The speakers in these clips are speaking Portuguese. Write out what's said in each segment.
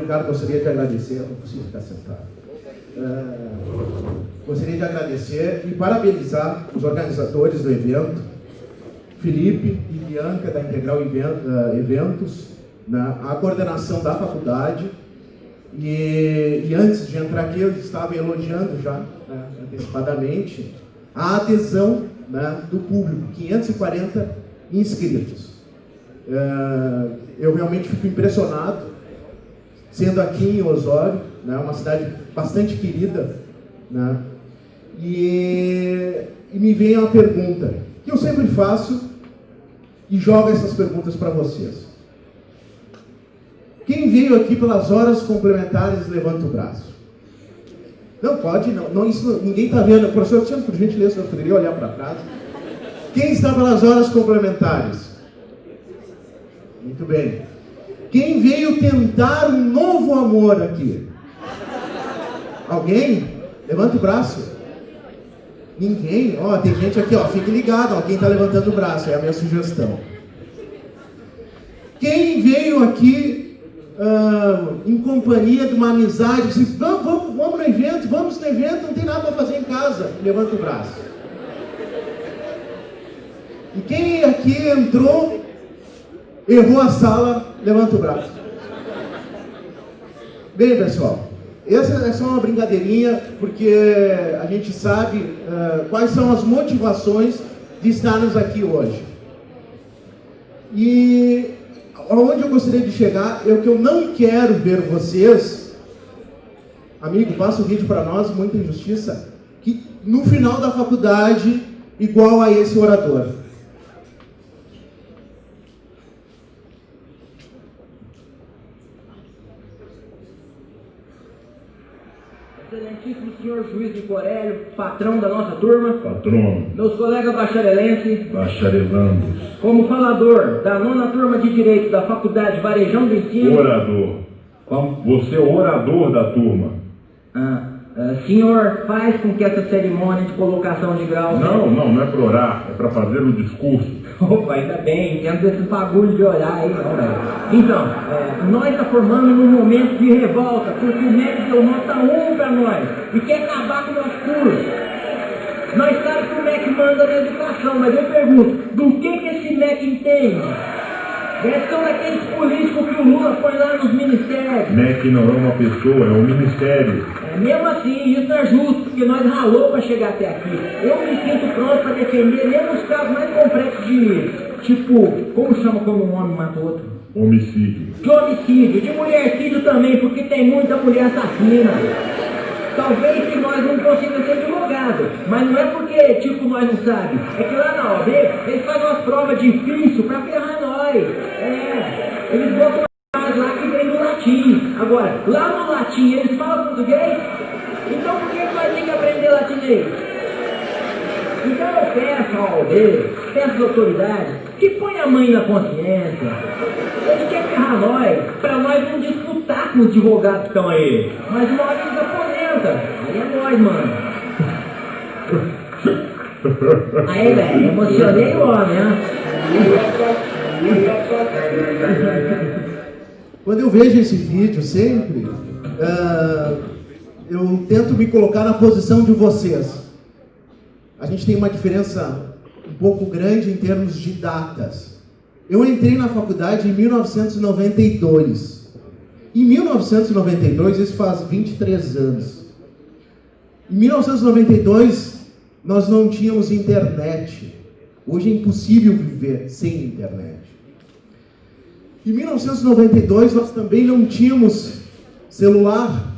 Ricardo, gostaria de agradecer, não consigo ficar sentado. Gostaria de agradecer e parabenizar os organizadores do evento, Felipe e Bianca, da Integral Eventos, a coordenação da faculdade. E antes de entrar aqui, eu estava elogiando já, antecipadamente, a adesão do público, 540 inscritos. Eu realmente fico impressionado, sendo aqui em Osório, uma cidade bastante querida, e me vem uma pergunta, que eu sempre faço, e jogo essas perguntas para vocês. Quem veio aqui pelas horas complementares, levanta o braço. Não pode, não isso, ninguém está vendo. Professor Tiago, por gentileza, eu poderia olhar para trás. Quem está pelas horas complementares? Muito bem. Quem veio tentar um novo amor aqui? Alguém? Levanta o braço. Ninguém? Tem gente aqui, fique ligado, quem está levantando o braço, é a minha sugestão. Quem veio aqui em companhia de uma amizade, disse, vamos no evento, não tem nada para fazer em casa, levanta o braço. E quem aqui entrou, errou a sala, levanta o braço. Bem, pessoal, essa é só uma brincadeirinha, porque a gente sabe quais são as motivações de estarmos aqui hoje. E aonde eu gostaria de chegar é o que eu não quero ver vocês, amigo, passa o vídeo para nós, muita injustiça, que no final da faculdade, igual a esse orador. Excelentíssimo senhor juiz de Corélio, patrão da nossa turma. Patrono. Meus colegas bacharelenses. Bacharelandos. Como falador da 9ª turma de Direito da Faculdade Varejão do Ensino. Orador. Você é o orador da turma. Senhor, faz com que essa cerimônia de colocação de grau... Não é para orar, é para fazer o discurso. Opa, ainda bem, entendo desses bagulho de orar aí, não, velho. Então, nós está formando num momento de revolta, porque o MEC deu nota 1 para nós e quer acabar com o nosso curso. Nós sabemos que o MEC manda na educação, mas eu pergunto, do que esse MEC entende? Deve ser daqueles políticos que o Lula põe lá nos ministérios. MEC não é uma pessoa, é um ministério. Mesmo assim, isso é justo, porque nós ralou para chegar até aqui. Eu me sinto pronto para defender mesmo os casos mais complexos de, tipo, como chama quando um homem mata outro? Homicídio. De homicídio, de mulhercídio também, porque tem muita mulher assassina. Talvez que nós não consigamos ser advogados, mas não é porque, tipo, nós não sabemos. É que lá na OAB, eles fazem umas provas difíceis para ferrar nós. Eles botam lá que vem do latim. Agora, lá no latim eles falam português? Então por que nós temos que aprender latinês? Então eu peço ao OAB, peço às autoridades, que põe a mãe na consciência. Eles querem ferrar nós, para nós não disputar com os advogados que estão aí. Mas uma hora eles aposentam. Aí é nós, mano. Aí, velho, emocionei o homem, hein? Quando eu vejo esse vídeo sempre, eu tento me colocar na posição de vocês. A gente tem uma diferença um pouco grande em termos de datas. Eu entrei na faculdade em 1992. Em 1992, isso faz 23 anos. Em 1992, nós não tínhamos internet. Hoje é impossível viver sem internet. Em 1992, nós também não tínhamos celular,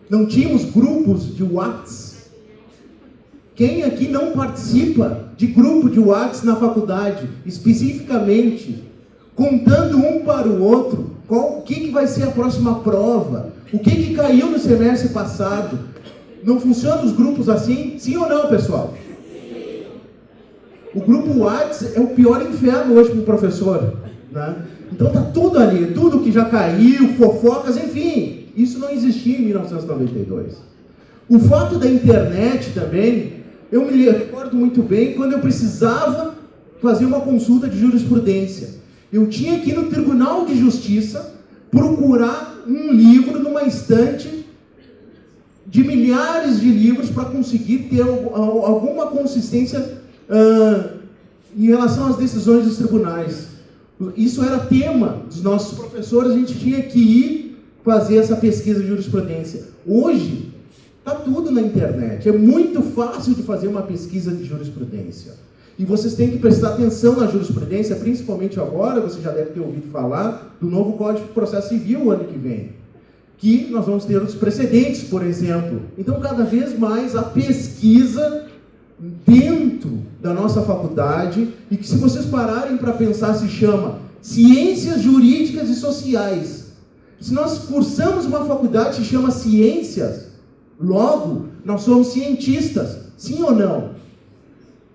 não tínhamos grupos de WhatsApp. Quem aqui não participa de grupo de WhatsApp na faculdade, especificamente, contando um para o outro, o que vai ser a próxima prova, o que caiu no semestre passado? Não funcionam os grupos assim? Sim ou não, pessoal? O grupo WhatsApp é o pior inferno hoje para o professor, né? Então tá tudo ali, tudo que já caiu, fofocas, enfim, isso não existia em 1992. O fato da internet também, eu me recordo muito bem quando eu precisava fazer uma consulta de jurisprudência. Eu tinha que ir no Tribunal de Justiça procurar um livro numa estante de milhares de livros para conseguir ter alguma consistência em relação às decisões dos tribunais. Isso era tema dos nossos professores, a gente tinha que ir fazer essa pesquisa de jurisprudência. Hoje, está tudo na internet, é muito fácil de fazer uma pesquisa de jurisprudência. E vocês têm que prestar atenção na jurisprudência, principalmente agora, você já deve ter ouvido falar do novo Código de Processo Civil o ano que vem, que nós vamos ter os precedentes, por exemplo. Então, cada vez mais a pesquisa dentro da nossa faculdade, e que se vocês pararem para pensar, se chama Ciências Jurídicas e Sociais. Se nós cursamos uma faculdade que se chama Ciências, logo, nós somos cientistas, sim ou não?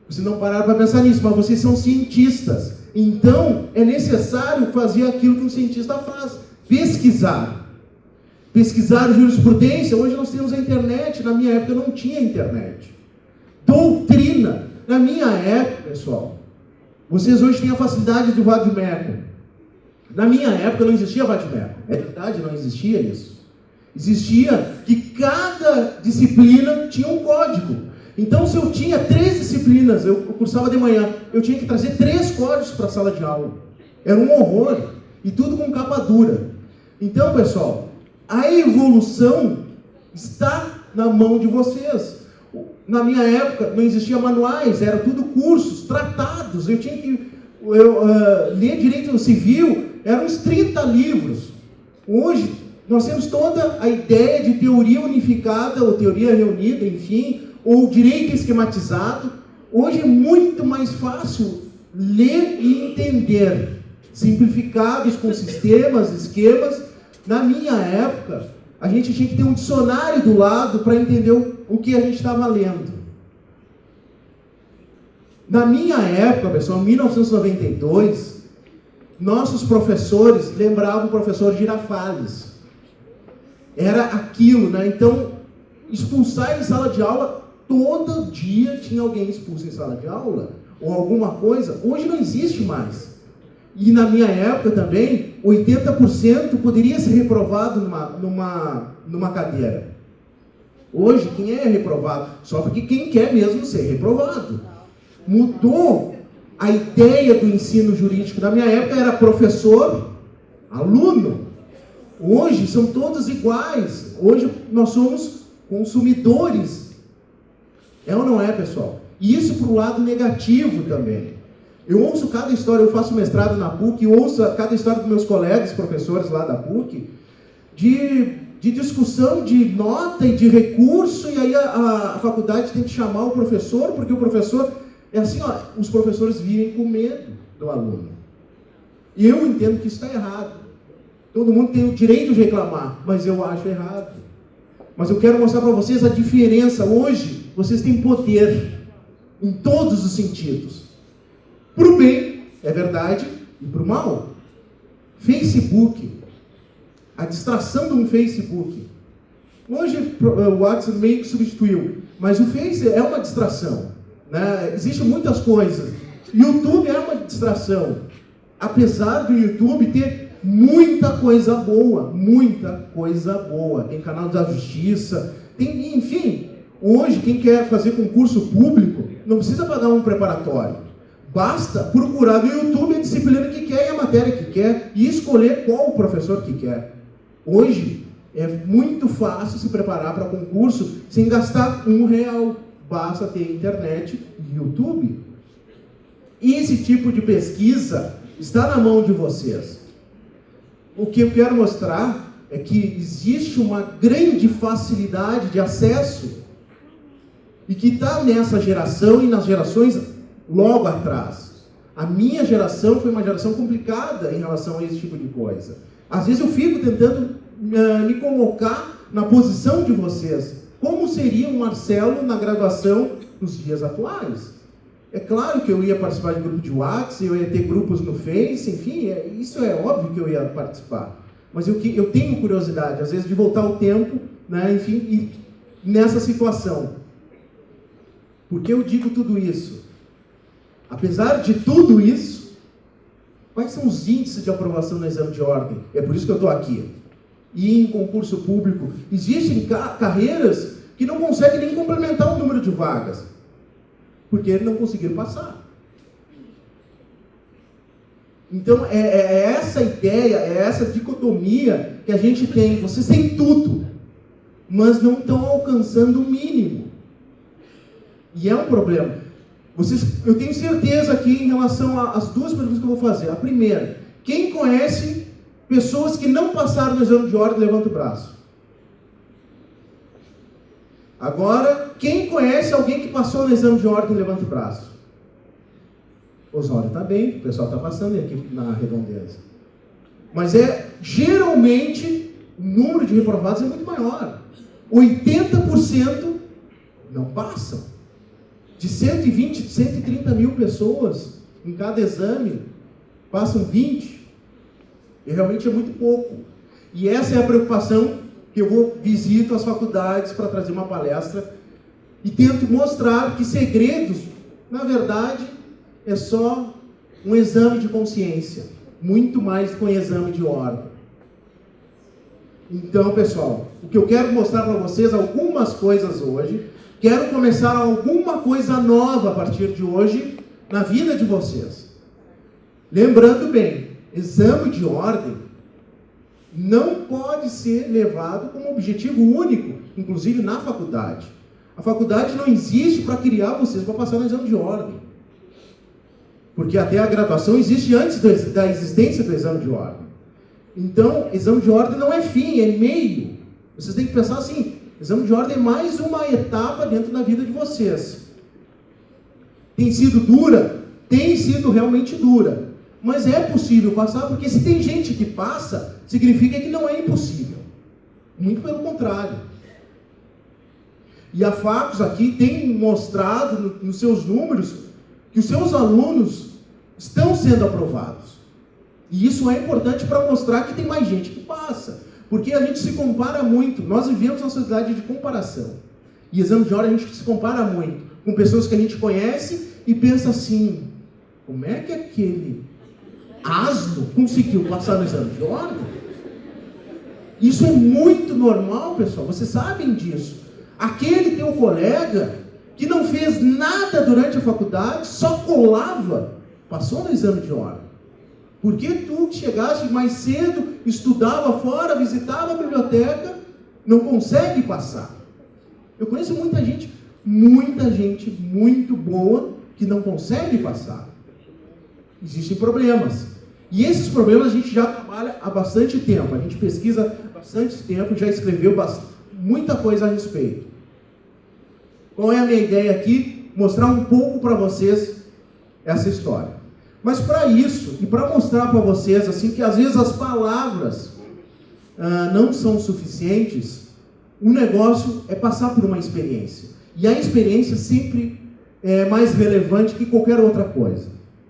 Vocês não pararam para pensar nisso, mas vocês são cientistas. Então, é necessário fazer aquilo que um cientista faz, pesquisar. Pesquisar jurisprudência. Hoje nós temos a internet, na minha época não tinha internet. Doutrina. Na minha época, pessoal, vocês hoje têm a facilidade do vade-mecum. Na minha época não existia vade-mecum. É verdade, não existia isso. Existia que cada disciplina tinha um código. Então, se eu tinha 3 disciplinas, eu cursava de manhã, eu tinha que trazer 3 códigos para a sala de aula. Era um horror. E tudo com capa dura. Então, pessoal, a evolução está na mão de vocês. Na minha época, não existia manuais, era tudo cursos, tratados. Eu tinha que ler direito civil, eram uns 30 livros. Hoje, nós temos toda a ideia de teoria unificada, ou teoria reunida, enfim, ou direito esquematizado. Hoje é muito mais fácil ler e entender, simplificados com sistemas, esquemas. Na minha época, a gente tinha que ter um dicionário do lado para entender o que a gente estava lendo. Na minha época, pessoal, em 1992, nossos professores lembravam o professor Girafales. Era aquilo, né? Então, expulsar em sala de aula, todo dia tinha alguém expulso em sala de aula, ou alguma coisa. Hoje não existe mais. E na minha época também, 80% poderia ser reprovado numa cadeira. Hoje, quem é reprovado? Só porque quem quer mesmo ser reprovado. Mudou a ideia do ensino jurídico. Na minha época era professor, aluno. Hoje são todos iguais. Hoje nós somos consumidores. É ou não é, pessoal? E isso para o lado negativo também. Eu ouço cada história, eu faço mestrado na PUC, eu ouço cada história dos meus colegas, professores lá da PUC, de discussão de nota e de recurso, e aí a faculdade tem que chamar o professor, porque o professor, é assim, ó, os professores vivem com medo do aluno. E eu entendo que isso está errado. Todo mundo tem o direito de reclamar, mas eu acho errado. Mas eu quero mostrar para vocês a diferença. Hoje, vocês têm poder em todos os sentidos. Para o bem, é verdade, e para o mal. Facebook, a distração de um Facebook. Hoje o WhatsApp meio que substituiu, mas o Face é uma distração, né? Existem muitas coisas. YouTube é uma distração. Apesar do YouTube ter muita coisa boa, tem canal da justiça, tem, enfim. Hoje, quem quer fazer concurso público, não precisa pagar um preparatório. Basta procurar no YouTube a disciplina que quer e a matéria que quer e escolher qual o professor que quer. Hoje, é muito fácil se preparar para concurso sem gastar R$1. Basta ter internet e YouTube. E esse tipo de pesquisa está na mão de vocês. O que eu quero mostrar é que existe uma grande facilidade de acesso e que está nessa geração e nas gerações logo atrás. A minha geração foi uma geração complicada em relação a esse tipo de coisa. Às vezes eu fico tentando me colocar na posição de vocês. Como seria um Marcelo na graduação nos dias atuais? É claro que eu ia participar de grupo de WhatsApp, eu ia ter grupos no Face, enfim, isso é óbvio que eu ia participar. Mas eu tenho curiosidade, às vezes, de voltar ao tempo, né, enfim, e nessa situação. Por que eu digo tudo isso? Apesar de tudo isso, Quais são os índices de aprovação no exame de ordem? É por isso que eu estou aqui. E em concurso público, existem carreiras que não conseguem nem complementar o número de vagas, porque não conseguiram passar. Então, é essa ideia, é essa dicotomia que a gente tem. Vocês têm tudo, mas não estão alcançando o mínimo. E é um problema. Eu tenho certeza aqui em relação às duas perguntas que eu vou fazer. A primeira, quem conhece pessoas que não passaram no exame de ordem, levanta o braço. Agora, quem conhece alguém que passou no exame de ordem, levanta o braço. Osório está bem, o pessoal está passando aqui na redondeza. Mas geralmente, o número de reprovados é muito maior. 80% não passam. De 120, 130 mil pessoas em cada exame, passam 20. E realmente é muito pouco. E essa é a preocupação que eu visito as faculdades para trazer uma palestra e tento mostrar que segredos, na verdade, é só um exame de consciência, muito mais do que um exame de ordem. Então, pessoal, o que eu quero mostrar para vocês, algumas coisas hoje, quero começar alguma coisa nova a partir de hoje na vida de vocês. Lembrando bem, exame de ordem não pode ser levado como objetivo único, inclusive na faculdade. A faculdade não existe para criar vocês para passar no exame de ordem. Porque até a graduação existe antes da existência do exame de ordem. Então, exame de ordem não é fim, é meio. Vocês têm que pensar assim, exame de ordem é mais uma etapa dentro da vida de vocês. Tem sido dura? Tem sido realmente dura. Mas é possível passar, porque se tem gente que passa, significa que não é impossível. Muito pelo contrário. E a Facos aqui tem mostrado nos seus números que os seus alunos estão sendo aprovados. E isso é importante para mostrar que tem mais gente que passa. Porque a gente se compara muito. Nós vivemos uma sociedade de comparação. E exame de ordem a gente se compara muito com pessoas que a gente conhece e pensa assim, como é que aquele asno conseguiu passar no exame de ordem? Isso é muito normal, pessoal. Vocês sabem disso. Aquele teu colega que não fez nada durante a faculdade, só colava, passou no exame de ordem. Porque tu que chegaste mais cedo, estudava fora, visitava a biblioteca, não consegue passar. Eu conheço muita gente muito boa que não consegue passar. Existem problemas. E esses problemas a gente já trabalha há bastante tempo. A gente pesquisa há bastante tempo, já escreveu muita coisa a respeito. Qual é a minha ideia aqui? Mostrar um pouco para vocês essa história. Mas para isso, e para mostrar para vocês assim que às vezes as palavras não são suficientes, o negócio é passar por uma experiência. E a experiência sempre é mais relevante que qualquer outra coisa.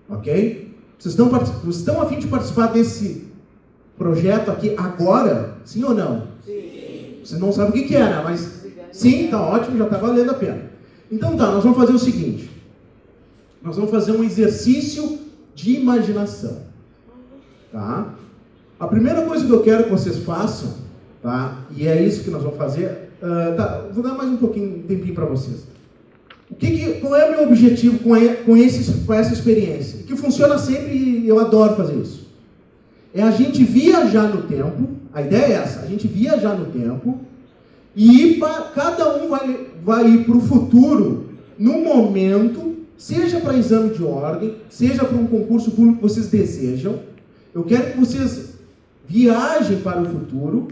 Ok? Vocês estão a fim de participar desse projeto aqui agora? Sim ou não? Sim. Vocês não sabem o que é, né? Mas sim, tá ótimo, já está valendo a pena. Então tá, nós vamos fazer o seguinte. Nós vamos fazer um exercício de imaginação. Tá? A primeira coisa que eu quero que vocês façam, tá? E é isso que nós vamos fazer. Vou dar mais um tempinho para vocês. Qual é o meu objetivo com essa experiência? Que funciona sempre e eu adoro fazer isso. É a gente viajar no tempo, a ideia é essa, a gente viajar no tempo e cada um vai ir para o futuro no momento, seja para exame de ordem, seja para um concurso público que vocês desejam. Eu quero que vocês viajem para o futuro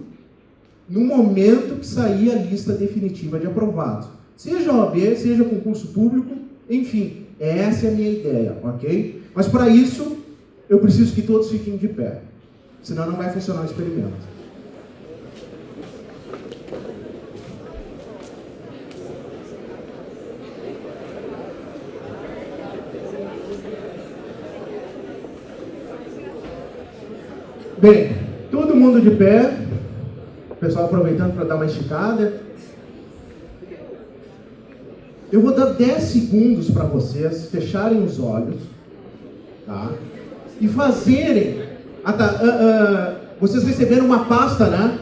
no momento que sair a lista definitiva de aprovados. Seja OAB, seja concurso público, enfim, essa é a minha ideia, ok? Mas para isso, eu preciso que todos fiquem de pé, senão não vai funcionar o experimento. Bem, todo mundo de pé, o pessoal aproveitando para dar uma esticada. Eu vou dar 10 segundos para vocês fecharem os olhos, tá? e fazerem. Vocês receberam uma pasta, né?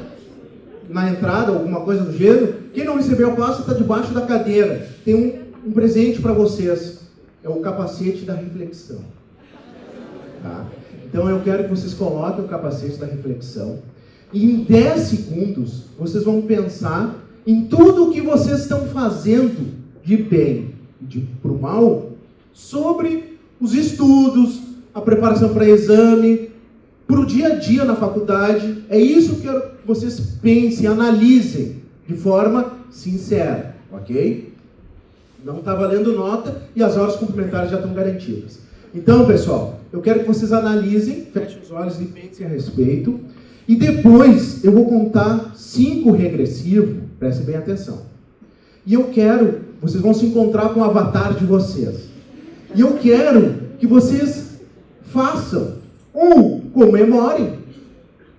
Na entrada, alguma coisa do gênero. Quem não recebeu a pasta está debaixo da cadeira. Tem um presente para vocês. É o capacete da reflexão. Tá? Então eu quero que vocês coloquem o capacete da reflexão. E em 10 segundos, vocês vão pensar em tudo o que vocês estão fazendo de bem e para o mal, sobre os estudos, a preparação para exame, para o dia a dia na faculdade. É isso que eu quero que vocês pensem, analisem de forma sincera, ok? Não está valendo nota e as horas complementares já estão garantidas. Então, pessoal, eu quero que vocês analisem, fechem os olhos e pensem a respeito. E depois eu vou contar 5 regressivos, prestem bem atenção. E eu quero, vocês vão se encontrar com o avatar de vocês. E eu quero que vocês façam, ou comemorem,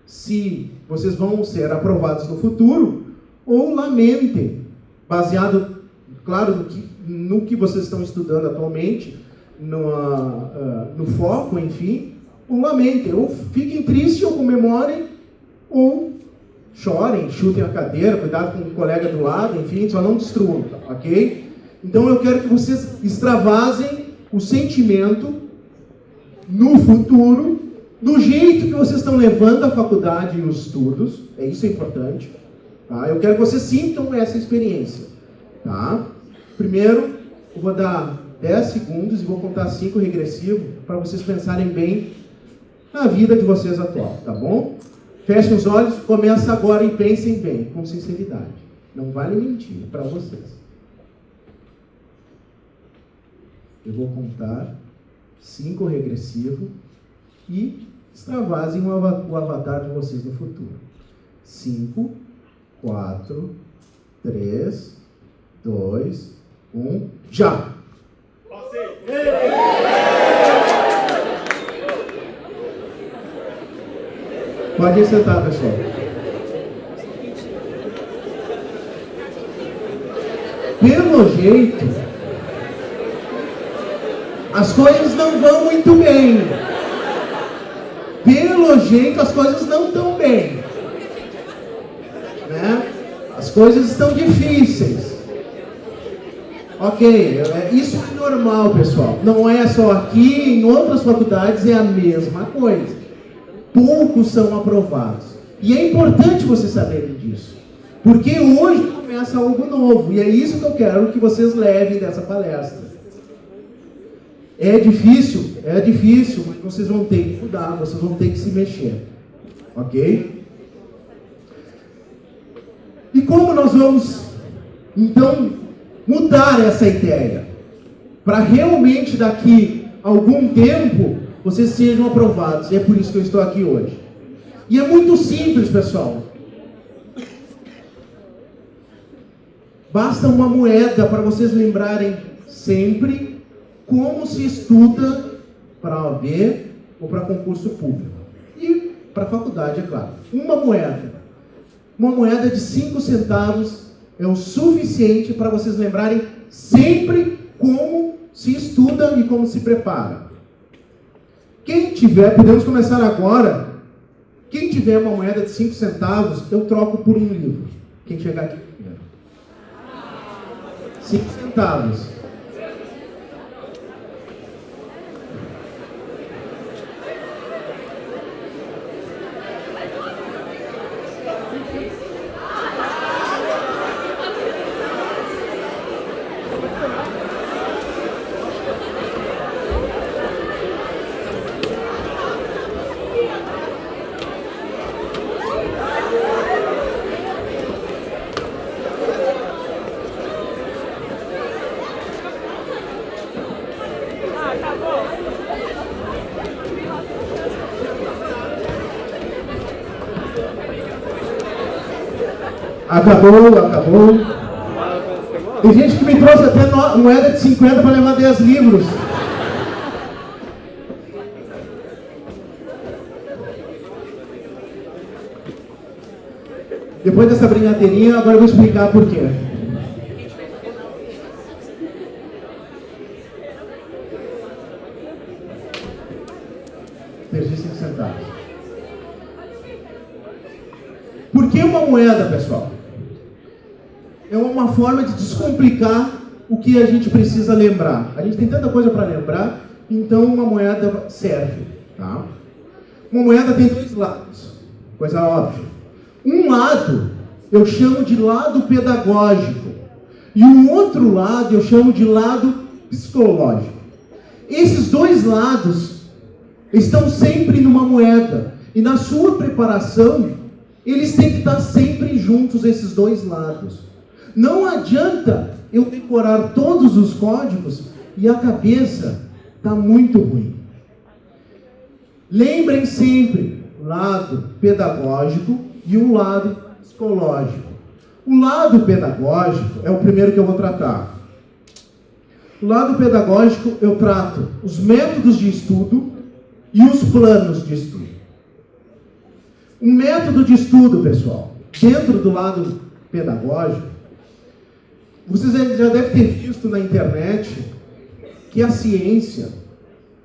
se vocês vão ser aprovados no futuro, ou lamentem, baseado, claro, no que vocês estão estudando atualmente, no foco, enfim, ou lamentem, ou fiquem tristes, ou comemorem, ou chorem, chutem a cadeira, cuidado com o colega do lado, enfim, só não destruam, ok? Então eu quero que vocês extravasem o sentimento no futuro, do jeito que vocês estão levando a faculdade e os estudos, isso é importante, tá? Eu quero que vocês sintam essa experiência, tá? Primeiro, eu vou dar 10 segundos e vou contar 5 regressivos para vocês pensarem bem na vida de vocês atual, tá bom? Fechem os olhos, começa agora e pensem bem, com sinceridade. Não vale mentir para vocês. Eu vou contar 5 regressivos e extravasem o avatar de vocês no futuro. 5, 4, 3, 2, 1, já! Pode sentar, pessoal. Pelo jeito, as coisas não vão muito bem. Pelo jeito, as coisas não estão bem. Né? As coisas estão difíceis. Ok, isso é normal, pessoal. Não é só aqui, em outras faculdades é a mesma coisa. Poucos são aprovados. E é importante vocês saberem disso. Porque hoje começa algo novo. E é isso que eu quero que vocês levem dessa palestra. É difícil, mas vocês vão ter que mudar, vocês vão ter que se mexer. Ok? E como nós vamos, então, mudar essa ideia? Para realmente daqui a algum tempo vocês sejam aprovados. E é por isso que eu estou aqui hoje. E é muito simples, pessoal. Basta uma moeda para vocês lembrarem sempre como se estuda para a OAB ou para concurso público. E para a faculdade, é claro. Uma moeda. Uma moeda de 5 centavos é o suficiente para vocês lembrarem sempre como se estuda e como se prepara. Quem tiver, podemos começar agora. Quem tiver uma moeda de 5 centavos, eu troco por um livro. Quem chegar aqui primeiro. 5 centavos. Acabou. Tem gente que me trouxe até moeda de 50 para levar 10 livros. Depois dessa brincadeirinha, agora eu vou explicar por quê. perdi 5 centavos. Por que uma moeda, pessoal? É uma forma de descomplicar o que a gente precisa lembrar. A gente tem tanta coisa para lembrar, então uma moeda serve. Tá? Uma moeda tem 2 lados, coisa óbvia. Um lado eu chamo de lado pedagógico e o outro lado eu chamo de lado psicológico. Esses 2 lados estão sempre numa moeda e na sua preparação eles têm que estar sempre juntos, esses 2 lados. Não adianta eu decorar todos os códigos e a cabeça está muito ruim. Lembrem sempre o lado pedagógico e o lado psicológico. O lado pedagógico é o primeiro que eu vou tratar. O lado pedagógico eu trato os métodos de estudo e os planos de estudo. Um método de estudo, pessoal, dentro do lado pedagógico, vocês já devem ter visto na internet que a ciência,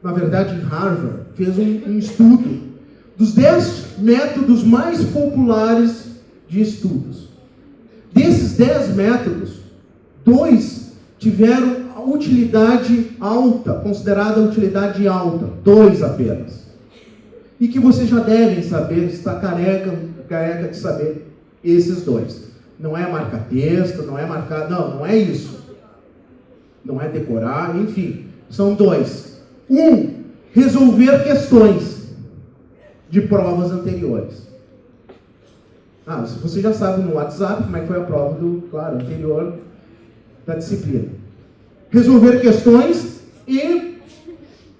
na verdade em Harvard, fez um estudo dos 10 métodos mais populares de estudos. Desses 10 métodos, 2 tiveram a utilidade alta, considerada utilidade alta, 2 apenas. E que vocês já devem saber, está careca de saber esses 2. Não é marcar texto, não é marcar... Não é isso. Não é decorar, enfim. São 2. Resolver questões de provas anteriores. Você já sabe no WhatsApp como é que foi a prova anterior da disciplina. Resolver questões e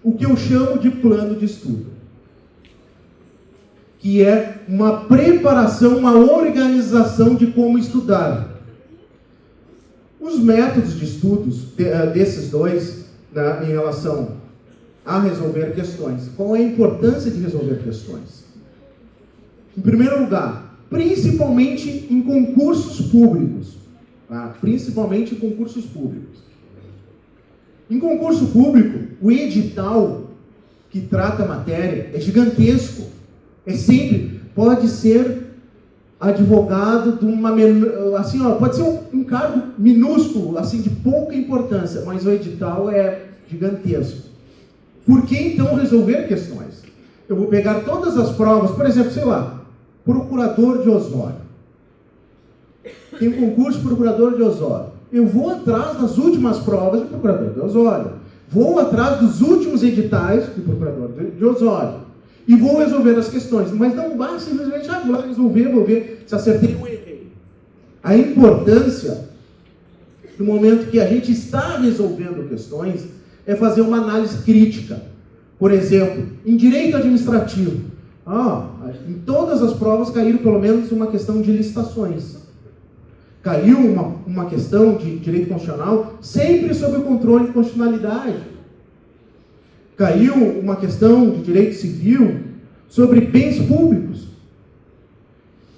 o que eu chamo de plano de estudo, que é uma preparação, uma organização de como estudar. Os métodos de estudos desses 2, né, em relação a resolver questões. Qual é a importância de resolver questões? Em primeiro lugar, principalmente em concursos públicos. Tá? Principalmente em concursos públicos. Em concurso público, o edital que trata a matéria é gigantesco. Pode ser advogado de uma... pode ser um cargo minúsculo, assim, de pouca importância, mas o edital é gigantesco. Por que então resolver questões? Eu vou pegar todas as provas, por exemplo, procurador de Osório. Tem um concurso de procurador de Osório. Eu vou atrás das últimas provas de procurador de Osório. Vou atrás dos últimos editais de procurador de Osório. E vou resolver as questões. Mas não basta simplesmente vou lá resolver, vou ver se acertei ou errei. A importância do momento que a gente está resolvendo questões é fazer uma análise crítica. Por exemplo, em direito administrativo. Em todas as provas caiu pelo menos uma questão de licitações. Caiu uma questão de direito constitucional sempre sob o controle de constitucionalidade. Caiu uma questão de direito civil sobre bens públicos.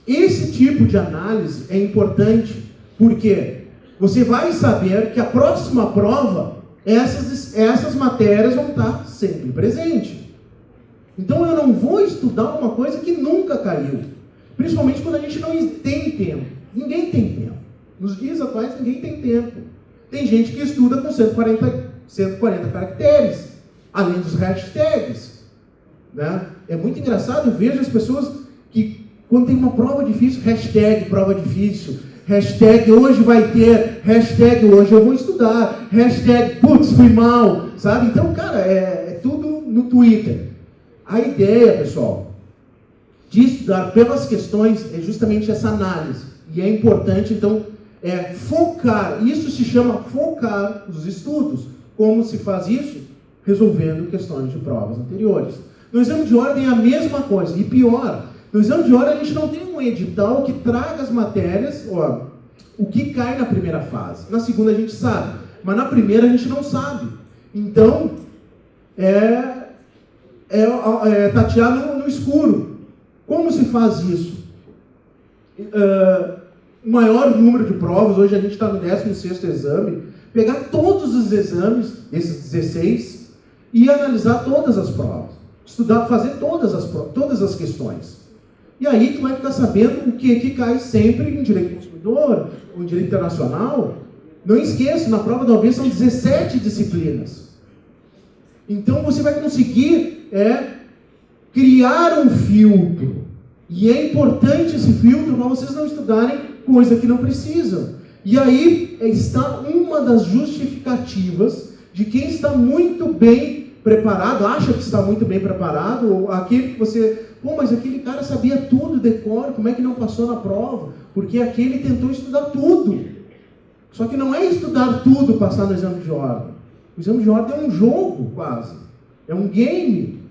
Esse tipo de análise é importante porque você vai saber que a próxima prova, essas matérias vão estar sempre presentes. Então eu não vou estudar uma coisa que nunca caiu. Principalmente quando a gente não tem tempo. Ninguém tem tempo. Nos dias atuais ninguém tem tempo. Tem gente que estuda com 140 caracteres, além dos hashtags. Né? É muito engraçado, eu vejo as pessoas que, quando tem uma prova difícil, hashtag prova difícil, hashtag hoje vai ter, hashtag hoje eu vou estudar, hashtag putz, fui mal, sabe? Então, cara, é tudo no Twitter. A ideia, pessoal, de estudar pelas questões é justamente essa análise. E é importante, então, focar. Isso se chama focar os estudos. Como se faz isso? Resolvendo questões de provas anteriores. No exame de ordem é a mesma coisa. E pior, no exame de ordem a gente não tem um edital que traga as matérias, o que cai na primeira fase. Na segunda a gente sabe, mas na primeira a gente não sabe. Então, tatear no escuro. Como se faz isso? O maior número de provas, hoje a gente está no 16º exame, pegar todos os exames, esses 16, e analisar todas as provas. estudar, fazer todas as questões. E aí tu vai ficar sabendo o que cai sempre em direito do consumidor, ou em direito internacional. Não esqueça, na prova da OAB são 17 disciplinas. Então você vai conseguir criar um filtro. E é importante esse filtro para vocês não estudarem coisa que não precisam. E aí está uma das justificativas de quem está muito bem preparado, acha que está muito bem preparado, ou aquele que você... mas aquele cara sabia tudo, decora, como é que não passou na prova? Porque aquele tentou estudar tudo. Só que não é estudar tudo passar no exame de ordem. O exame de ordem é um jogo, quase. É um game.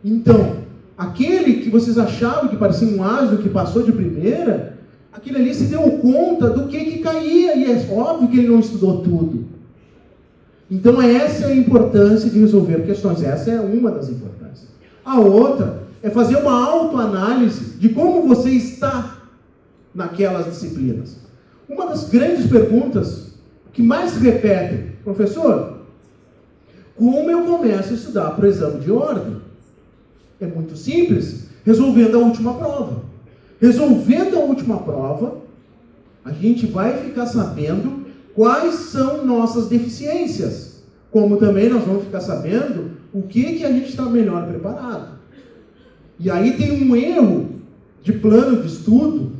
Então, aquele que vocês achavam que parecia um ágil, que passou de primeira, aquele ali se deu conta do que caía, e é óbvio que ele não estudou tudo. Então, essa é a importância de resolver questões. Essa é uma das importâncias. A outra é fazer uma autoanálise de como você está naquelas disciplinas. Uma das grandes perguntas que mais se repetem, professor, como eu começo a estudar para o exame de ordem? É muito simples, resolvendo a última prova. Resolvendo a última prova, a gente vai ficar sabendo quais são nossas deficiências, como também nós vamos ficar sabendo o que a gente está melhor preparado. E aí tem um erro de plano de estudo,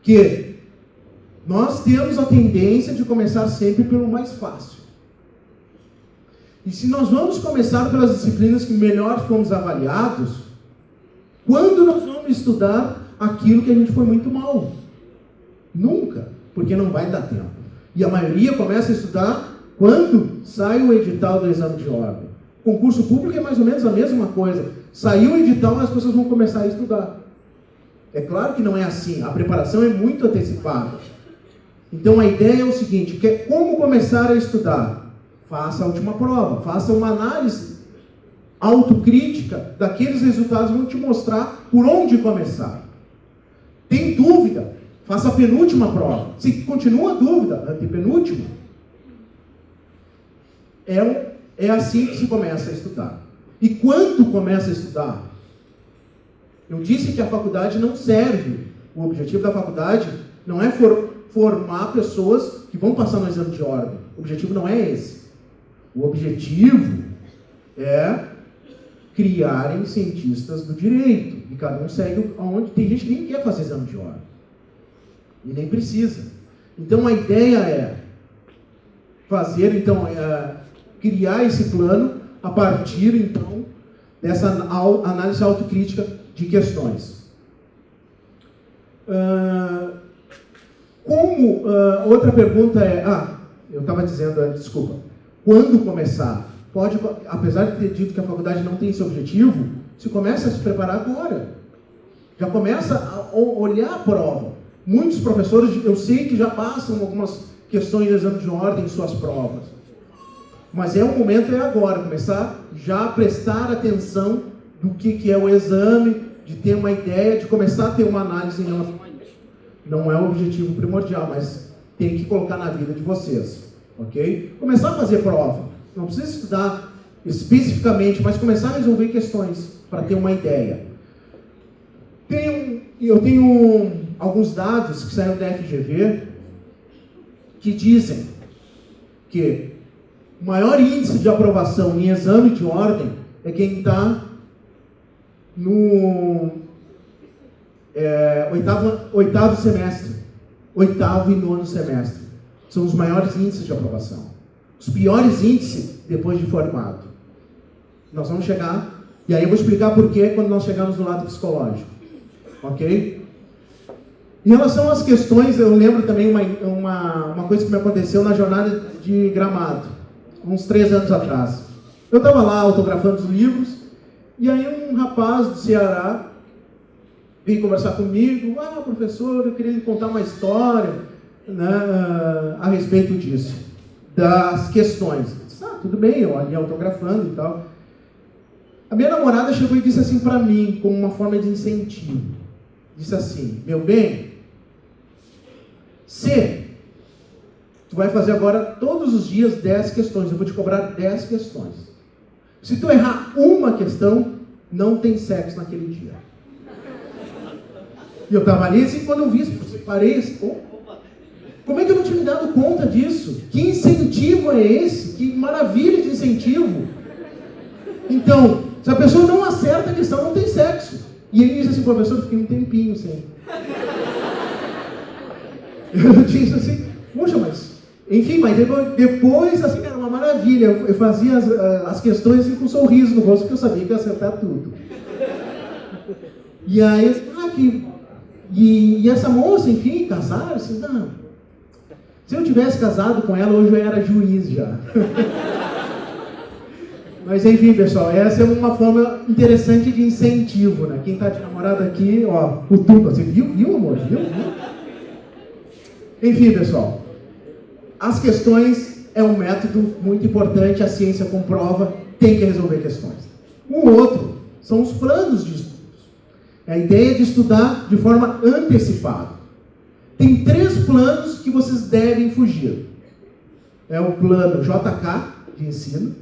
que nós temos a tendência de começar sempre pelo mais fácil. E se nós vamos começar pelas disciplinas que melhor fomos avaliados, quando nós vamos estudar aquilo que a gente foi muito mal? Nunca, porque não vai dar tempo. E a maioria começa a estudar quando sai o edital do exame de ordem. Concurso público é mais ou menos a mesma coisa. Saiu o edital, as pessoas vão começar a estudar. É claro que não é assim, a preparação é muito antecipada. Então a ideia é o seguinte, que é como começar a estudar? Faça a última prova, faça uma análise autocrítica daqueles resultados, vão te mostrar por onde começar. Tem dúvida? Faça a penúltima prova. Se continua a dúvida, antepenúltima. É assim que se começa a estudar. E quando começa a estudar? Eu disse que a faculdade não serve. O objetivo da faculdade não é formar pessoas que vão passar no exame de ordem. O objetivo não é esse. O objetivo é criarem cientistas do direito. E cada um segue aonde. Tem gente que nem quer fazer exame de ordem. E nem precisa. Então a ideia é criar esse plano a partir, então, dessa análise autocrítica de questões. Outra pergunta é... eu estava dizendo, desculpa. Quando começar? Apesar de ter dito que a faculdade não tem esse objetivo, se começa a se preparar agora. Já começa a olhar a prova. Muitos professores, eu sei que já passam algumas questões de exame de ordem em suas provas. Mas o momento é agora, começar já a prestar atenção do que é o exame, de ter uma ideia, de começar a ter uma análise em relação a isso. Não é o objetivo primordial, mas tem que colocar na vida de vocês, ok? Começar a fazer prova. Não precisa estudar especificamente, mas começar a resolver questões, para ter uma ideia. Eu tenho alguns dados que saíram da FGV, que dizem que o maior índice de aprovação em exame de ordem é quem está no oitavo semestre, oitavo e nono semestre. São os maiores índices de aprovação. Os piores índices depois de formado. Nós vamos chegar, e aí eu vou explicar por quê quando nós chegarmos no lado psicológico. Ok? Em relação às questões, eu lembro também uma coisa que me aconteceu na jornada de Gramado, uns 3 anos atrás. Eu estava lá autografando os livros, e aí um rapaz do Ceará veio conversar comigo. Professor, eu queria lhe contar uma história, né, a respeito disso, das questões. Eu disse, tudo bem, eu ali autografando e tal. A minha namorada chegou e disse assim para mim, como uma forma de incentivo. Disse assim, meu bem, tu vai fazer agora todos os dias 10 questões, eu vou te cobrar 10 questões. Se tu errar uma questão, não tem sexo naquele dia. E eu estava ali assim, quando eu vi isso, parei assim, como é que eu não tinha me dado conta disso? Que incentivo é esse? Que maravilha de incentivo! Então, se a pessoa não acerta a questão, não tem sexo. E ele disse assim, professor, eu fiquei um tempinho sem. Eu disse assim, poxa, mas... Enfim, mas depois, assim, era uma maravilha. Eu fazia as questões assim, com um sorriso no rosto, porque eu sabia que ia acertar tudo. E aí, e essa moça, enfim, casaram, assim, não. Se eu tivesse casado com ela, hoje eu era juiz já. Mas enfim, pessoal, essa é uma forma interessante de incentivo, né? Quem está de namorado aqui, ó, o tubo, você viu, amor? Viu? Enfim, pessoal, as questões é um método muito importante, a ciência comprova, tem que resolver questões. O outro são os planos de estudos. É a ideia de estudar de forma antecipada. Tem 3 planos que vocês devem fugir. É o plano JK, de ensino,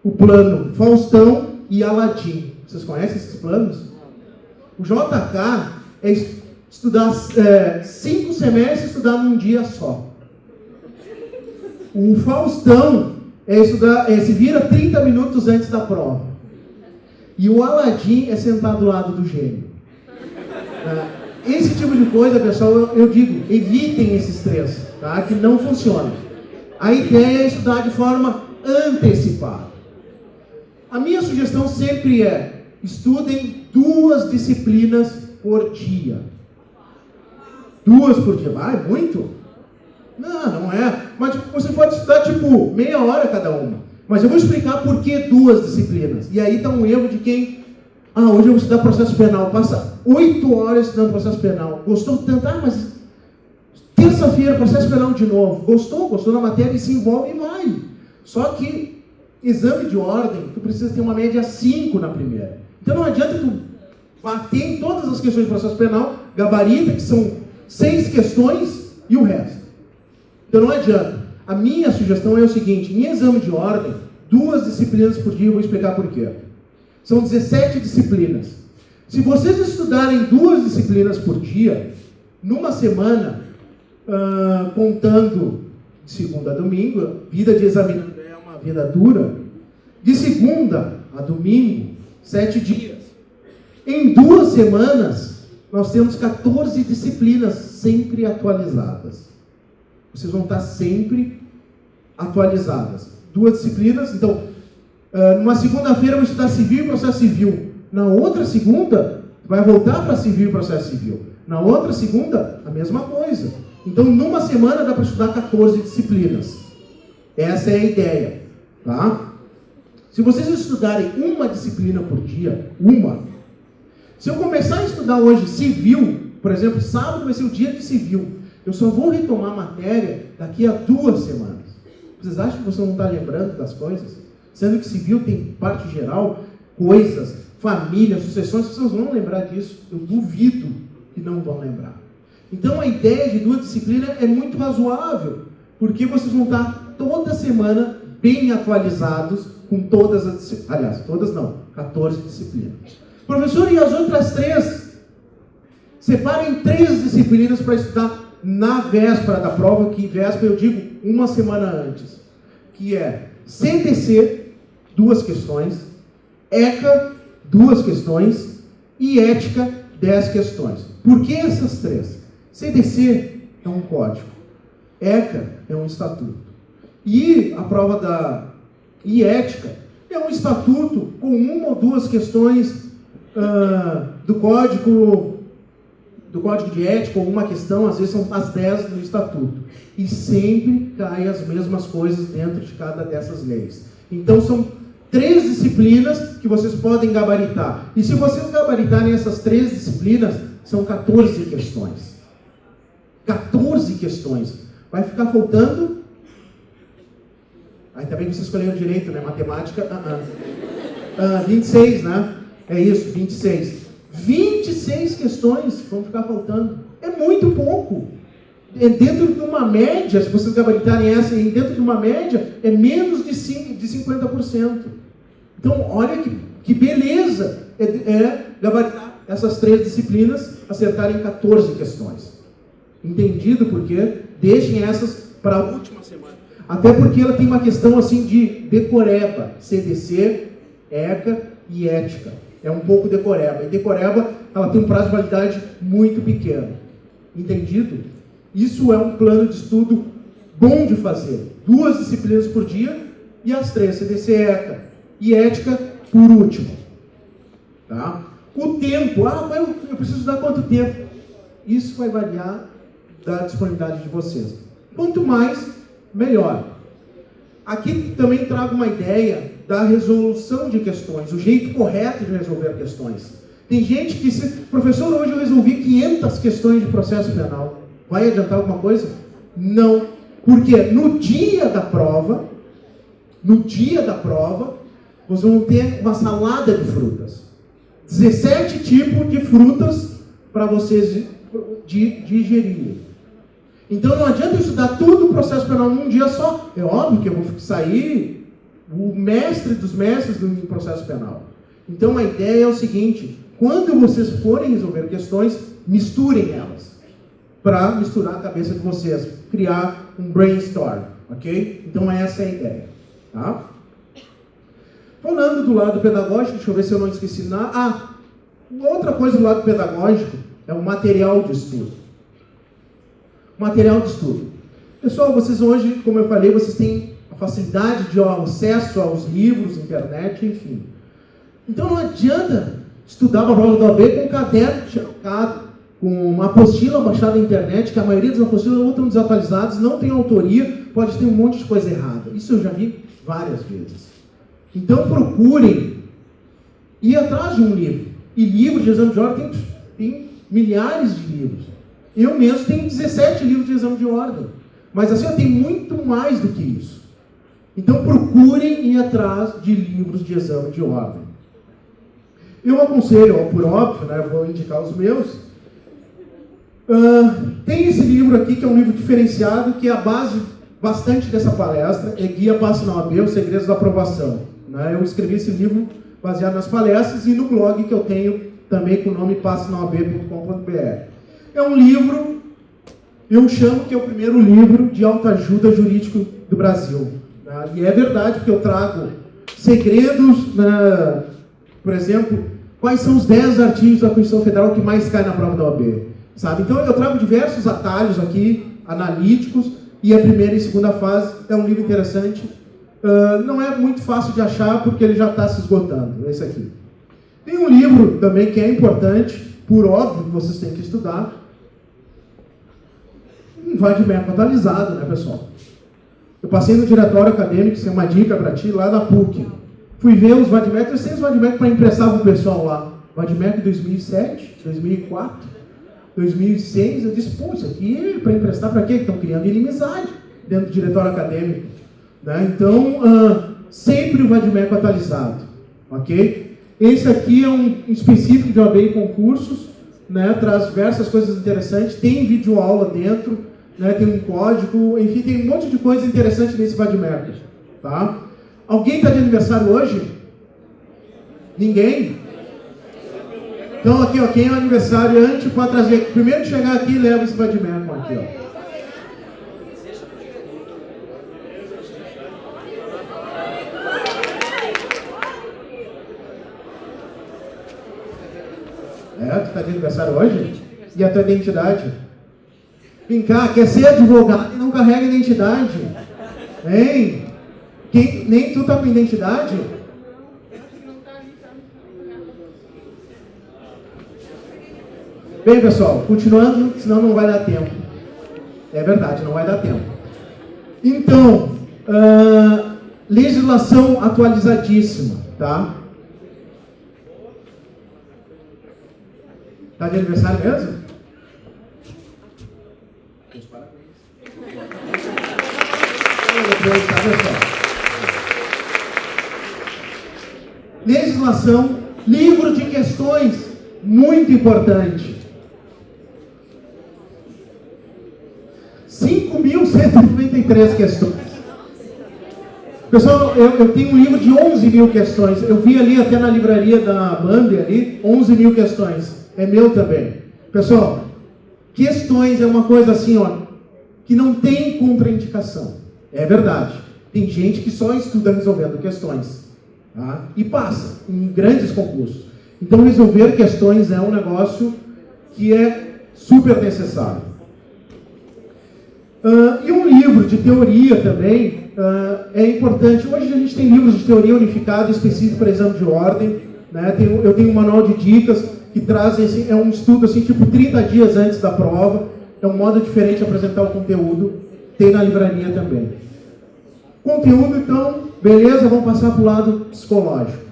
o plano Faustão e Aladim. Vocês conhecem esses planos? O JK é estudar 5 semestres, estudar num dia só. O Faustão se vira 30 minutos antes da prova. E o Aladim é sentar do lado do gênio. Esse tipo de coisa, pessoal, eu digo, evitem esses 3, tá? Que não funcionam. A ideia é estudar de forma antecipada. A minha sugestão sempre é, estudem 2 disciplinas por dia. 2 por dia, vai, muito? Não é. Mas você pode estudar, tipo, meia hora cada uma. Mas eu vou explicar por que 2 disciplinas. E aí está um erro de quem... hoje eu vou estudar processo penal. Passa 8 horas estudando processo penal. Gostou tanto? Mas terça-feira, processo penal de novo. Gostou da matéria e se envolve e vai. Só que, exame de ordem, tu precisa ter uma média 5 na primeira. Então não adianta tu bater em todas as questões de processo penal, gabarita, que são 6 questões, e o resto. Então não adianta. A minha sugestão é o seguinte, em exame de ordem, 2 disciplinas por dia, eu vou explicar por quê. São 17 disciplinas. Se vocês estudarem 2 disciplinas por dia, numa semana, contando de segunda a domingo, vida de examinando é uma vida dura, de segunda a domingo, 7 dias. Em 2 semanas, nós temos 14 disciplinas sempre atualizadas. Vocês vão estar sempre atualizadas. 2 disciplinas, então, numa segunda-feira eu vou estudar civil e processo civil. Na outra segunda, vai voltar para civil e processo civil. Na outra segunda, a mesma coisa. Então, numa semana dá para estudar 14 disciplinas. Essa é a ideia. Tá? Se vocês estudarem uma disciplina por dia, se eu começar a estudar hoje civil, por exemplo, sábado vai ser o dia de civil, eu só vou retomar a matéria daqui a 2 semanas. Vocês acham que você não está lembrando das coisas? Sendo que civil tem parte geral, coisas, família, sucessões, vocês vão lembrar disso. Eu duvido que não vão lembrar. Então a ideia de 2 disciplinas é muito razoável, porque vocês vão estar toda semana bem atualizados com todas as disciplinas. Aliás, todas não, 14 disciplinas. Professor, e as outras 3? Separem 3 disciplinas para estudar na véspera da prova, que véspera eu digo uma semana antes, que é CDC, 2 questões, ECA, 2 questões, e Ética, 10 questões. Por que essas 3? CDC é um código, ECA é um estatuto, e a prova e Ética é um estatuto com 1 ou 2 questões do código de ética, ou uma questão, às vezes são as 10 do estatuto. E sempre caem as mesmas coisas dentro de cada dessas leis. Então são 3 disciplinas que vocês podem gabaritar. E se vocês gabaritarem essas 3 disciplinas, são 14 questões. 14 questões. Vai ficar faltando... Aí também vocês escolheram direito, né? Matemática, 26, né? É isso, 26. 26 questões vão ficar faltando. É muito pouco. Dentro de uma média, se vocês gabaritarem essa, dentro de uma média, é menos de 50%. Então, olha que beleza gabaritar essas 3 disciplinas, acertarem 14 questões. Entendido por quê? Deixem essas para a última semana. Até porque ela tem uma questão assim de decoreba, CDC, ECA e ética. É um pouco decoreba. E decoreba, ela tem um prazo de validade muito pequeno. Entendido? Isso é um plano de estudo bom de fazer. 2 disciplinas por dia e as 3, CDC, ECA e ética por último. Tá? O tempo, mas eu preciso dar quanto tempo? Isso vai variar da disponibilidade de vocês. Quanto mais, melhor. Aqui também trago uma ideia da resolução de questões, o jeito correto de resolver questões. Tem gente que professor, hoje eu resolvi 500 questões de processo penal. Vai adiantar alguma coisa? Não. Porque no dia da prova, vocês vão ter uma salada de frutas. 17 tipos de frutas para vocês digerirem. Então não adianta eu estudar tudo o processo penal num dia só. É óbvio que eu vou sair o mestre dos mestres do processo penal. Então a ideia é o seguinte: quando vocês forem resolver questões, misturem elas. Para misturar a cabeça de vocês. Criar um brainstorm. Ok? Então essa é a ideia. Tá? Falando do lado pedagógico, deixa eu ver se eu não esqueci nada. Outra coisa do lado pedagógico é o material de estudo. Material de estudo. Pessoal, vocês hoje, como eu falei, vocês têm a facilidade de acesso aos livros, internet, enfim. Então não adianta estudar uma prova da OAB com um caderno xerocado, com uma apostila baixada na internet, que a maioria das apostilas não estão desatualizadas, não tem autoria, pode ter um monte de coisa errada. Isso eu já vi várias vezes. Então procurem ir atrás de um livro. E livro de exame de ordem tem milhares de livros. Eu mesmo tenho 17 livros de exame de ordem. Mas assim, eu tenho muito mais do que isso. Então procurem ir atrás de livros de exame de ordem. Eu aconselho, por óbvio, né, vou indicar os meus. Tem esse livro aqui, que é um livro diferenciado, que é a base bastante dessa palestra, é Guia Passo na OAB, Os Segredos da Aprovação. Né? Eu escrevi esse livro baseado nas palestras e no blog que eu tenho também com o nome passonaoab.com.br. É um livro, eu chamo que é o primeiro livro de autoajuda jurídico do Brasil. Né? E é verdade, porque eu trago segredos, né? Por exemplo, quais são os 10 artigos da Constituição Federal que mais caem na prova da OAB. Sabe? Então eu trago diversos atalhos aqui, analíticos, e a primeira e segunda fase é um livro interessante. Não é muito fácil de achar, porque ele já está se esgotando, esse aqui. Tem um livro também que é importante, por óbvio que vocês têm que estudar, um vadimécum atualizado, né, pessoal? Eu passei no diretório acadêmico, isso é uma dica para ti, lá da PUC. Fui ver os vadimécums, eu sei os vadimécums para emprestar para o pessoal lá. Vadimécum 2007, 2004, 2006, eu disse, pô, isso aqui é para emprestar para quê? Estão criando inimizade dentro do diretório acadêmico. Né? Então, sempre o vadimécum atualizado. Ok? Esse aqui é um específico de OAB e concursos, né? Traz diversas coisas interessantes, tem videoaula dentro, né? Tem um código, enfim, tem um monte de coisa interessante nesse vadimécum. Tá? Alguém está de aniversário hoje? Ninguém? Então aqui, ó, quem é o aniversariante pode trazer. Primeiro que chegar aqui, leva esse vadimécum aqui, ó. Tu está de aniversário hoje? E a tua identidade? Vem cá, quer ser advogado e não carrega identidade? Hein? Nem tu tá com identidade? Bem, pessoal, continuando, senão não vai dar tempo. É verdade, não vai dar tempo. Então, legislação atualizadíssima, tá? Tá de aniversário mesmo? Meus parabéns. Legislação, livro de questões, muito importante. 5.193 questões. Pessoal, eu tenho um livro de 11 mil questões. Eu vi ali até na livraria da Bambi, ali, 11 mil questões. É meu também. Pessoal, questões é uma coisa assim, ó, que não tem contraindicação. É verdade. Tem gente que só estuda resolvendo questões. Tá? E passa em grandes concursos. Então, resolver questões é um negócio que é super necessário. E um livro de teoria também é importante. Hoje a gente tem livros de teoria unificado específico para exame de ordem. Né? Eu tenho um manual de dicas que trazem, assim, é um estudo assim, tipo 30 dias antes da prova. É um modo diferente de apresentar o conteúdo. Tem na livraria também. Conteúdo, então, beleza, vamos passar para o lado psicológico.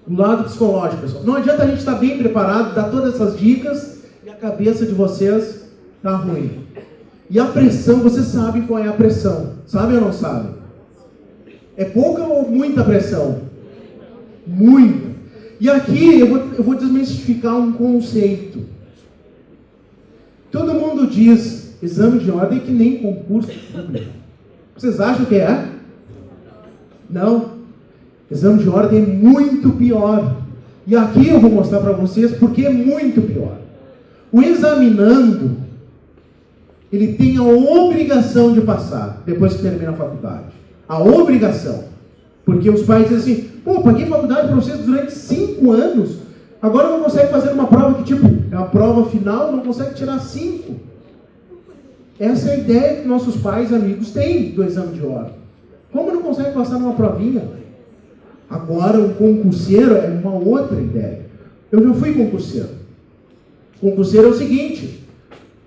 O lado psicológico, pessoal. Não adianta a gente estar bem preparado, dar todas essas dicas e a cabeça de vocês está ruim. E a pressão, vocês sabem qual é a pressão. Sabem ou não sabem? É pouca ou muita pressão? Muita. E aqui eu vou desmistificar um conceito. Todo mundo diz exame de ordem que nem concurso público. Vocês acham que é? Não. Exame de ordem é muito pior. E aqui eu vou mostrar para vocês porque é muito pior. O examinando, ele tem a obrigação de passar depois que termina a faculdade. A obrigação. Porque os pais dizem assim, pô, paguei faculdade para vocês durante 5 anos, agora não consegue fazer uma prova que, tipo, é a prova final, não consegue tirar 5. Essa é a ideia que nossos pais, amigos, têm do exame de ordem. Como não consegue passar numa provinha? Agora, um concurseiro é uma outra ideia. Eu já fui concurseiro. Concurseiro é o seguinte,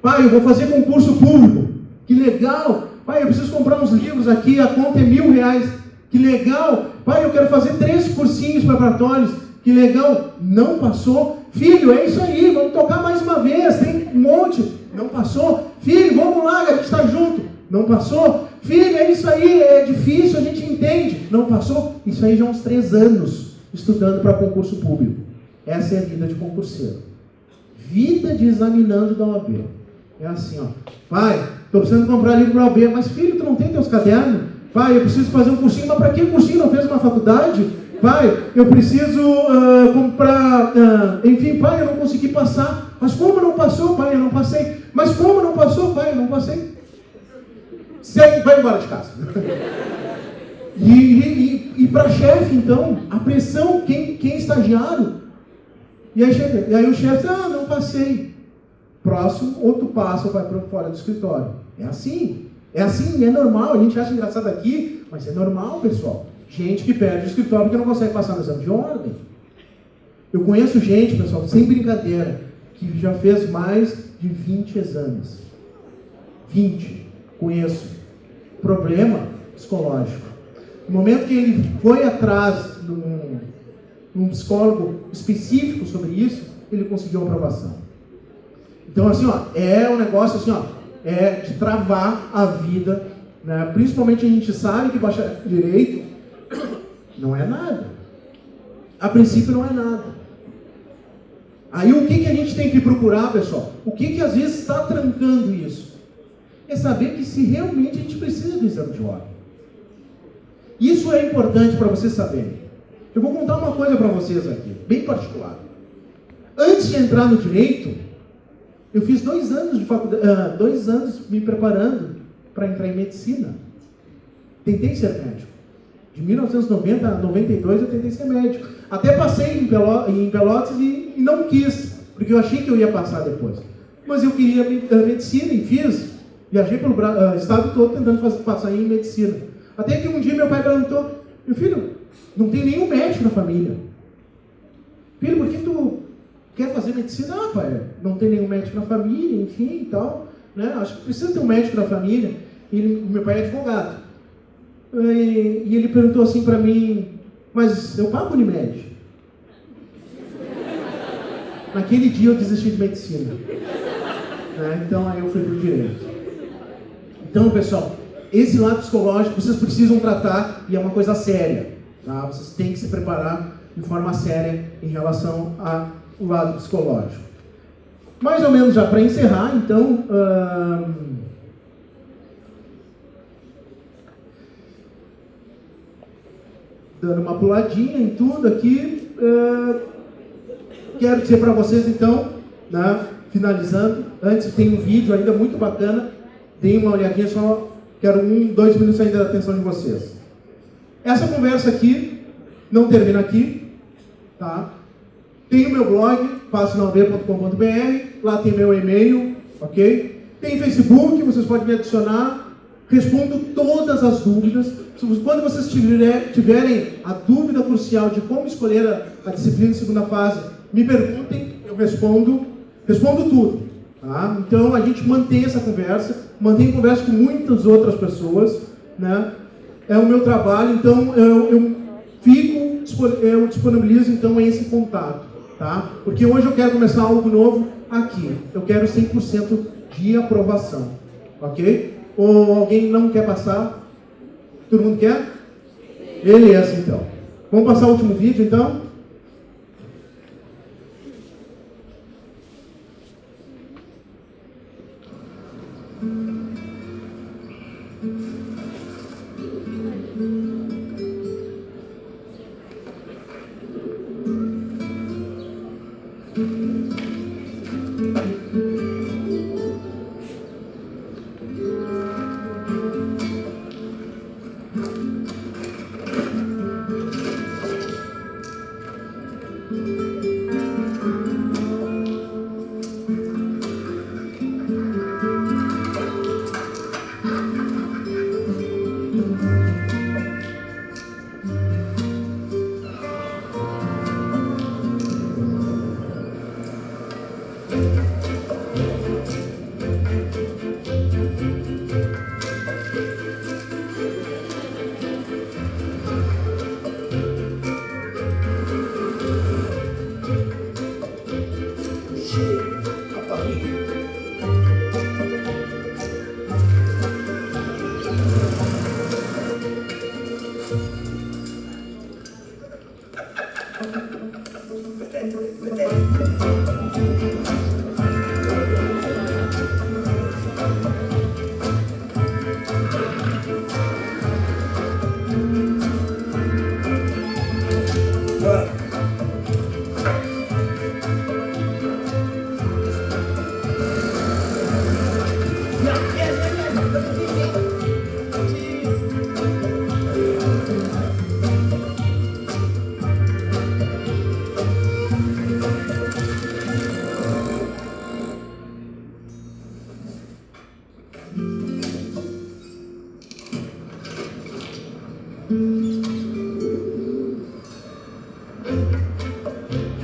pai, eu vou fazer concurso público. Que legal. Pai, eu preciso comprar uns livros aqui, a conta é R$1.000. Que legal. Pai, eu quero fazer 3 cursinhos preparatórios. Que legal. Não passou. Filho, é isso aí, vamos tocar mais uma vez. Tem um monte. Não passou. Filho, vamos lá, a gente está junto. Não passou. Filho, é isso aí, é difícil, a gente entende. Não passou. Isso aí já há uns 3 anos estudando para concurso público. Essa é a vida de concurseiro. Vida de examinando da OAB. É assim, ó. Pai, estou precisando comprar livro para a OAB. Mas filho, tu não tem teus cadernos? Pai, eu preciso fazer um cursinho. Mas para que cursinho? Não fez uma faculdade? Pai, eu preciso comprar... enfim, pai, eu não consegui passar. Mas como não passou, pai? Eu não passei. Mas como não passou, pai? Eu não passei. Você vai embora de casa. E para chefe, então, a pressão, quem é estagiário? E aí o chefe diz, não passei. Próximo, ou tu passa ou vai para fora do escritório. É assim, é normal. A gente acha engraçado aqui, mas é normal, pessoal. Gente que perde o escritório porque não consegue passar no exame de ordem. Eu conheço gente, pessoal, sem brincadeira, que já fez mais de 20 exames. 20. Conheço. Problema psicológico. No momento que ele foi atrás de um psicólogo específico sobre isso, ele conseguiu a aprovação. Então, assim, ó, é um negócio assim, ó, é de travar a vida, né? Principalmente a gente sabe que baixar direito não é nada. A princípio não é nada. Aí o que a gente tem que procurar, pessoal? O que às vezes está trancando isso? É saber que se realmente a gente precisa do exame de ordem. Isso é importante para vocês saberem. Eu vou contar uma coisa para vocês aqui, bem particular. Antes de entrar no direito, eu fiz 2 anos de faculdade, 2 anos me preparando para entrar em medicina. Tentei ser médico. De 1990 a 92 eu tentei ser médico. Até passei em Pelotas e não quis, porque eu achei que eu ia passar depois. Mas eu queria medicina e fiz. Viajei pelo estado todo tentando passar em medicina. Até que um dia meu pai perguntou, meu filho, não tem nenhum médico na família. Filho, por que tu quer fazer medicina? Ah, pai, não tem nenhum médico na família, enfim e tal. Né? Acho que precisa ter um médico na família. E meu pai é advogado. E ele perguntou assim para mim, mas eu pago Unimed? Naquele dia eu desisti de medicina. Né? Então aí eu fui pro direito. Então, pessoal, esse lado psicológico vocês precisam tratar e é uma coisa séria. Tá? Vocês têm que se preparar de forma séria em relação ao lado psicológico. Mais ou menos já para encerrar, então... dando uma puladinha em tudo aqui. Quero dizer para vocês, então, né, finalizando, antes tem um vídeo ainda muito bacana, deem uma olhadinha, só quero 2 minutos ainda da atenção de vocês. Essa conversa aqui não termina aqui, tá? Tem o meu blog, passonaob.com.br, lá tem meu e-mail, ok? Tem Facebook, vocês podem me adicionar, respondo todas as dúvidas. Quando vocês tiverem a dúvida crucial de como escolher a disciplina de segunda fase, me perguntem, eu respondo tudo, tá? Então a gente mantém essa conversa, mantém conversa com muitas outras pessoas, né? É o meu trabalho, então eu disponibilizo então esse contato, tá? Porque hoje eu quero começar algo novo aqui. Eu quero 100% de aprovação, ok? Ou alguém não quer passar? Todo mundo quer? Beleza, então. Vamos passar o último vídeo, então?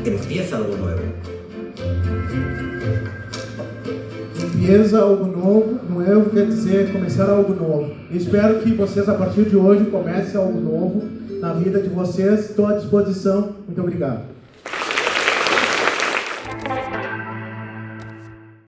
Empieza algo nuevo. Empieza algo novo quer dizer começar algo novo. Eu espero que vocês, a partir de hoje, comecem algo novo na vida de vocês. Estou à disposição. Muito obrigado.